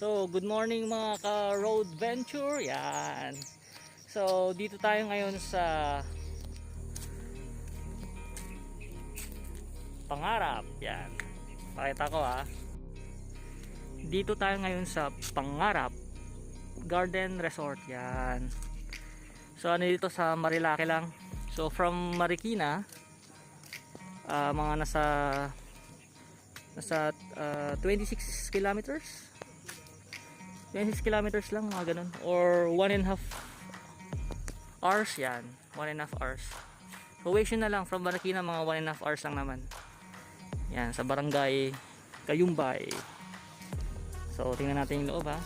So, good morning mga ka-road venture. Yan. So, dito tayo ngayon sa Pangarap. Yan. Pakita ko ha. Dito tayo ngayon sa Pangarap Garden Resort. Yan. So, ano dito sa Marilaki lang. So, from Marikina, mga nasa 26 kilometers. 26 kilometers lang, mga ganun, or 1.5 hours. Yan, 1.5 hours. So Waze na lang from Marikina, mga 1.5 hours lang naman. Yan, sa barangay Kayumbay. So tingnan natin yung loob ha.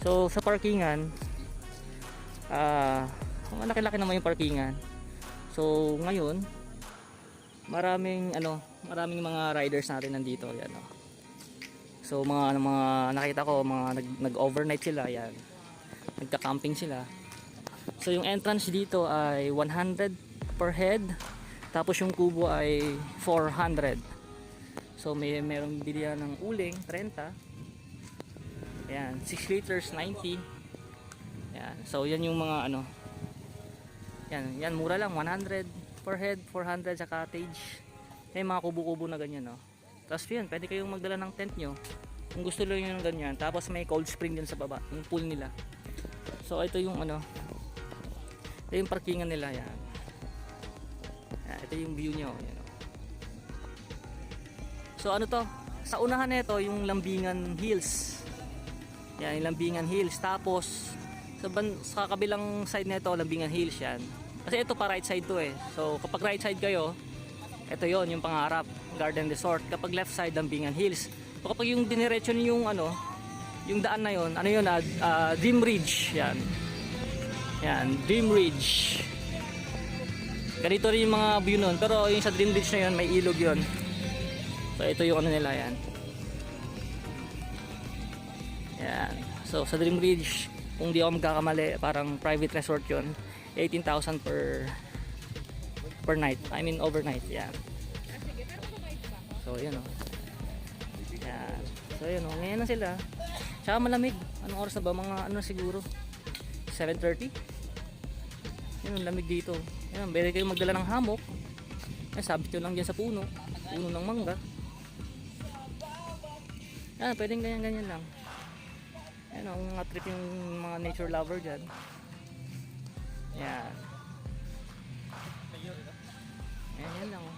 So sa parkingan, malaki-laki naman yung parkingan. So ngayon, maraming mga riders natin nandito, yan oh. So mga nakita ko, mga nag-overnight sila, yan. Nagka-camping sila. So yung entrance dito ay 100 per head, tapos yung kubo ay 400. So merong bilihan ng uling 30. Ayan, 6 liters 90. Ayan, so yan yung mga yan mura lang, 100 per head, 400 sa cottage. May mga kubo-kubo na ganyan, no. Tapos yun, pwede kayong magdala ng tent nyo kung gusto nyo yung ganyan. Tapos may cold spring din sa baba, yung pool nila. So ito yung ito yung parkingan nila, yan. Ayan, ito yung view nyo, yan, no. So ano to, sa unahan nito yung Lambingan Hills. Yan, yung Lambingan Hills. Tapos sa kabilang side nito, Lambingan Hills yan. Kasi ito pa right side to eh. So kapag right side kayo, ito yon yung Pangarap Garden Resort. Kapag left side, Lambingan Hills. So kapag yung diniretso niyo yung daan na yon, Dream Ridge. Yan. Yan, Dream Ridge. Ganito rin yung mga view nun. Pero yung sa Dream Ridge na yon, may ilog yon. So ito yung nila yan. Yan. So sa Dream Ridge, kung di ako magkakamali, parang private resort yun. 18,000 per night. I mean overnight. Yan. So yan o. Yan. So yan o. Ngayon na sila. Tsaka malamig. Anong oras na ba? Mga siguro 7:30. Yan ang lamig dito. Yan. Pwede kayo magdala ng hammock. Yan, sabit nyo lang dyan sa puno. Puno ng mangga. Yan. Pwedeng ganyan-ganyan lang. Ayan o, mga trip yung mga nature lover dyan. Yan. Ayan, yan lang o.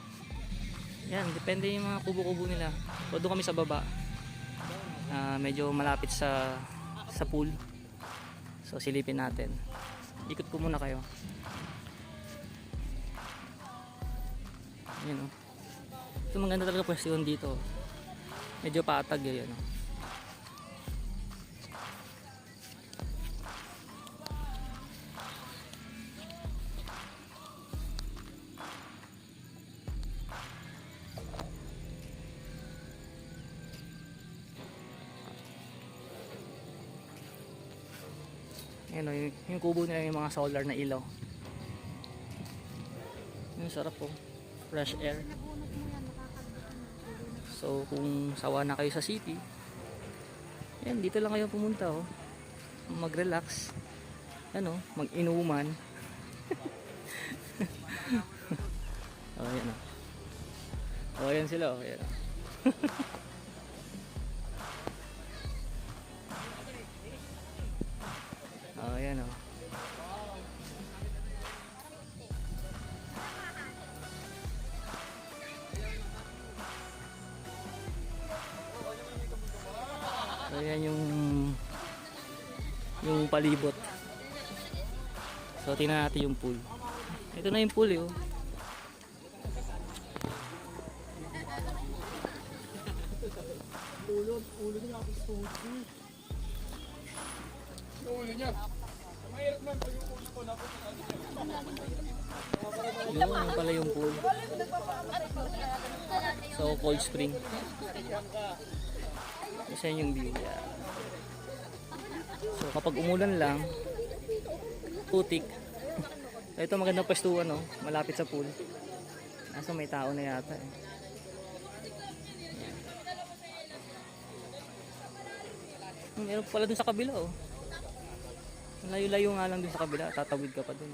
Yan, depende yung mga kubo-kubo nila. So doon kami sa baba. Medyo malapit sa pool. So silipin natin. Ikot po muna kayo. Ayan o. Ito maganda talaga pwesto yun dito. Medyo patag yun o. Ayan o, yung kubo nila, yung mga solar na ilaw. Yung sarap po, fresh air. So kung sawa na kayo sa city, ayan, dito lang kayo pumunta o. Mag-relax, mag-inuman. O ayan o. O ayan sila o, ayan o. Ayan o. So ayan yung palibot. So tingnan natin yung pool. Ito na yung pool eh oh. Ulo niya ako susi. Ulo niya. Mahirap man pag yung ulo ko na po. Yun pala yung pool. So cold spring. Isa yung view. Yeah. So kapag umulan lang, putik. Ito magandang pwestuhan, no? Malapit sa pool. Kaso may tao na yata eh. Meron pala dun sa kabila, oh. Layo-layo nga lang dun sa kabila. Tatawid ka pa dun.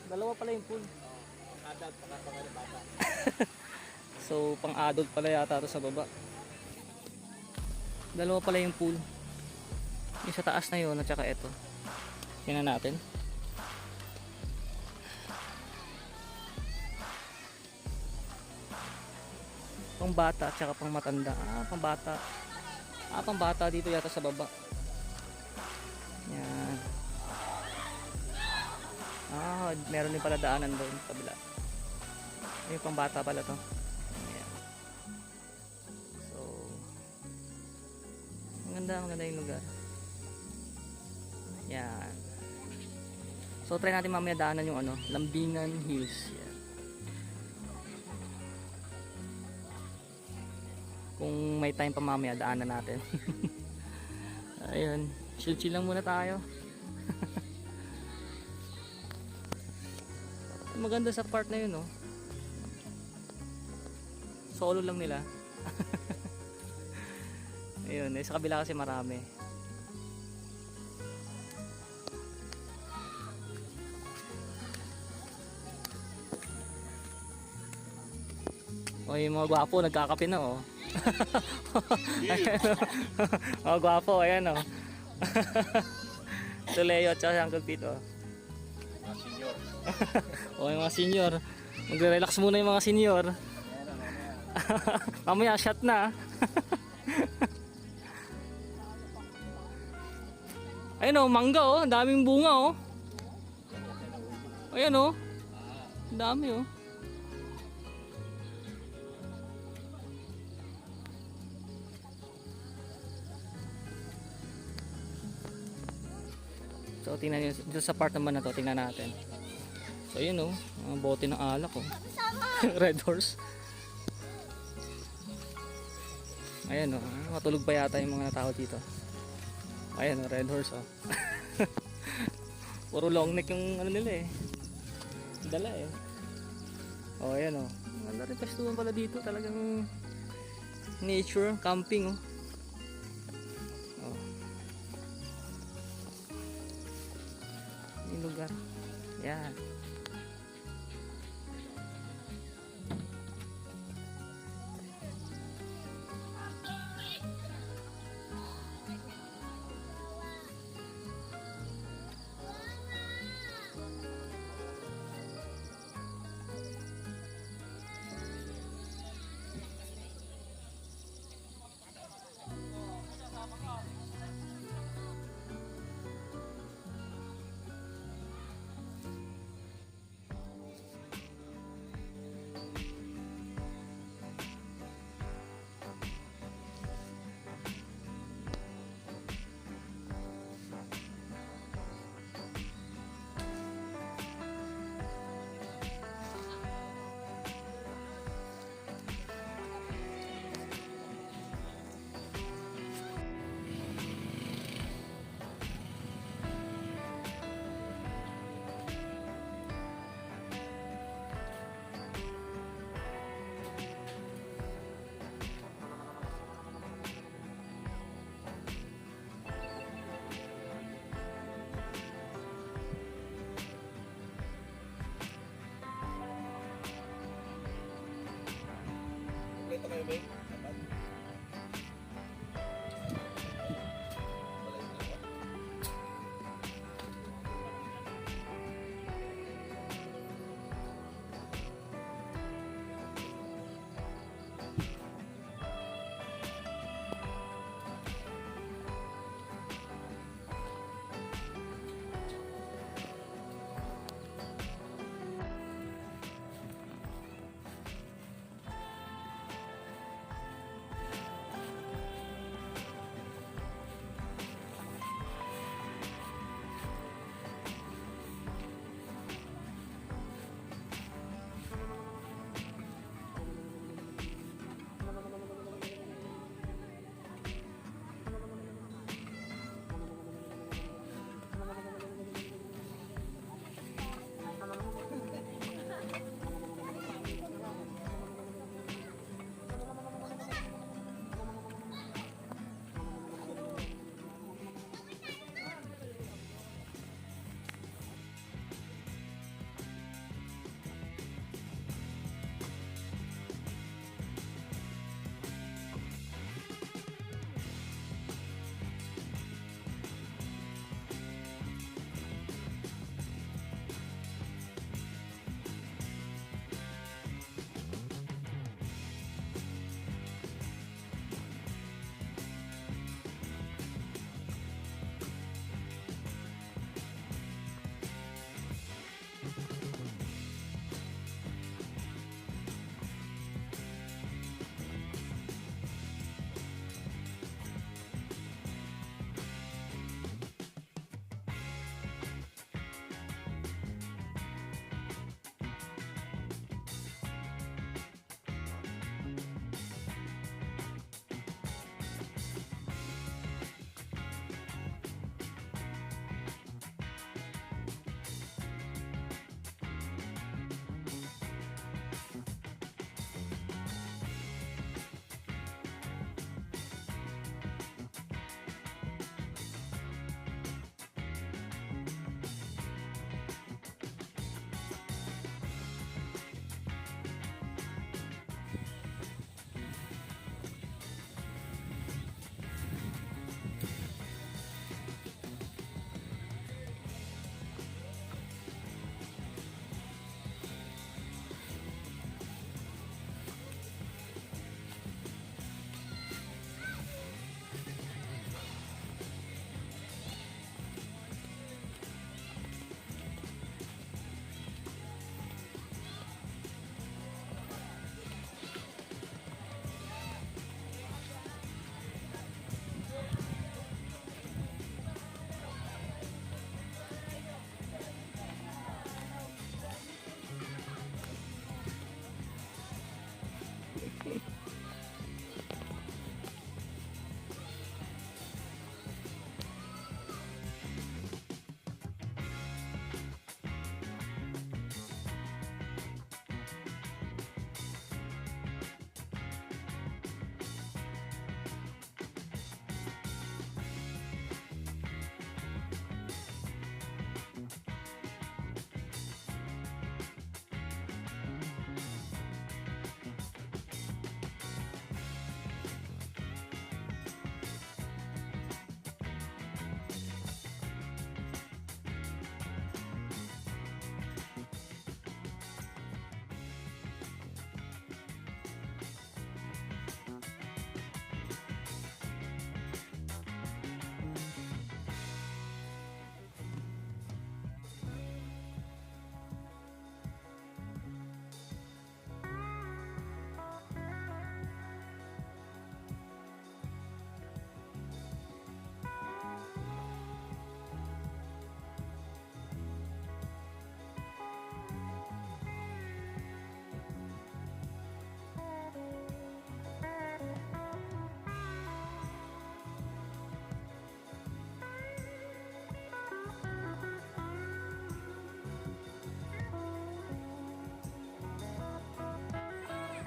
Dalawa pala yung pool. Adult pa ka bata. So pang adult pala yata to sa baba. Dalawa pala yung pool. Yung sa taas na yun at saka ito. Tingnan natin. Pang bata at saka pang matanda. Pang bata. Pang bata dito yata sa baba. Yan. Meron din pala daanan doon sa kabila. Yung pang bata pala to. Ayan. So, maganda yung lugar. Yan. So, try natin mamaya daanan yung Lambingan Hills. Yan. Kung may time pa mamaya, daanan natin. Ayun. Chill lang muna tayo. Maganda sa part na yun, no? Solo lang nila. Ayun, sa kabila kasi marami. O, yung mga gwapo nagkakape na, oh. Mga gwapo, ayan, oh. Ito Leo at saka si Uncle Pete, oh. Mga senior. O, yung mga senior. Magre-relax muna yung mga senior. Mamaya shot na. Ayun, oh, mangga, oh. Daming bunga, oh. Ayan, oh. Dami, oh. So tingnan nyo, dito sa part naman na to, tingnan natin. So yun, oh, mga bote ng alak, oh. Red Horse. Ayan, oh, matulog pa yata yung mga tao dito. Ayan, oh, Red Horse, oh. Puro long neck yung nila eh. Dala eh. Oh, ayan, oh. Ganda rin pastuhan pala dito, talagang nature, camping, oh. Lugar. Yan.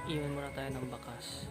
Iwan muna tayo ng bakas.